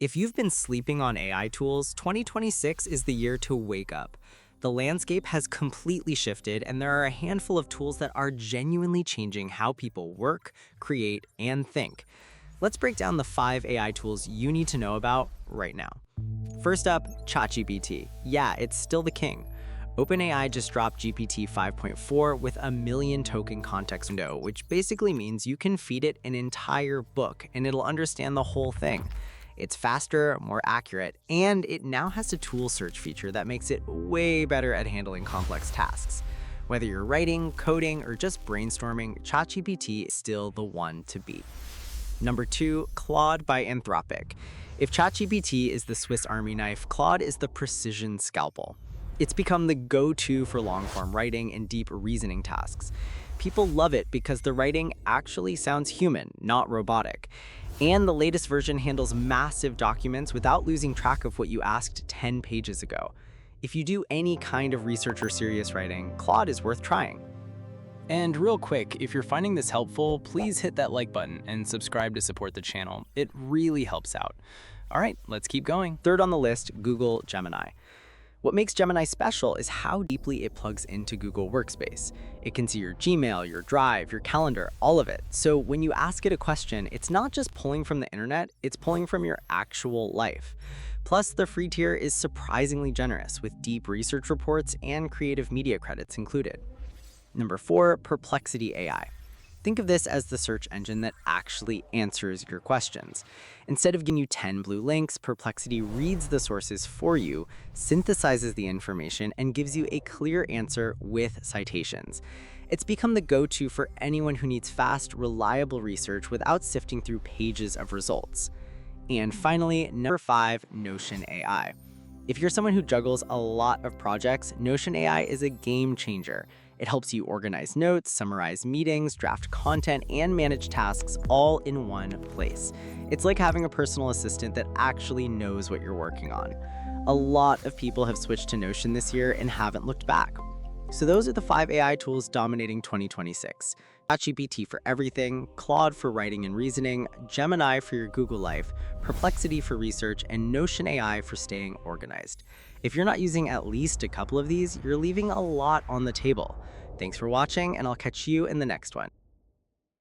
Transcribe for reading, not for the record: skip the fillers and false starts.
If you've been sleeping on AI tools, 2026 is the year to wake up. The landscape has completely shifted, and there are a handful of tools that are genuinely changing how people work, create, and think. Let's break down the 5 AI tools you need to know about right now. First up, ChatGPT. Yeah, it's still the king. OpenAI just dropped GPT 5.4 with a million token context window, which basically means you can feed it an entire book and it'll understand the whole thing. It's faster, more accurate, and it now has a tool search feature that makes it way better at handling complex tasks. Whether you're writing, coding, or just brainstorming, ChatGPT is still the one to beat. Number 2, Claude by Anthropic. If ChatGPT is the Swiss Army knife, Claude is the precision scalpel. It's become the go-to for long-form writing and deep reasoning tasks. People love it because the writing actually sounds human, not robotic. And the latest version handles massive documents without losing track of what you asked 10 pages ago. If you do any kind of research or serious writing, Claude is worth trying. And real quick, if you're finding this helpful, please hit that like button and subscribe to support the channel. It really helps out. All right, let's keep going. Third on the list, Google Gemini. What makes Gemini special is how deeply it plugs into Google Workspace. It can see your Gmail, your Drive, your calendar, all of it. So when you ask it a question, it's not just pulling from the internet, it's pulling from your actual life. Plus, the free tier is surprisingly generous with deep research reports and creative media credits included. Number 4, Perplexity AI. Think of this as the search engine that actually answers your questions. Instead of giving you 10 blue links, Perplexity reads the sources for you, synthesizes the information, and gives you a clear answer with citations. It's become the go-to for anyone who needs fast, reliable research without sifting through pages of results. And finally, number 5, Notion AI. If you're someone who juggles a lot of projects, Notion AI is a game changer. It helps you organize notes, summarize meetings, draft content, and manage tasks all in one place. It's like having a personal assistant that actually knows what you're working on. A lot of people have switched to Notion this year and haven't looked back. So those are the 5 AI tools dominating 2026. ChatGPT for everything, Claude for writing and reasoning, Gemini for your Google life, Perplexity for research, and Notion AI for staying organized. If you're not using at least a couple of these, you're leaving a lot on the table. Thanks for watching, and I'll catch you in the next one.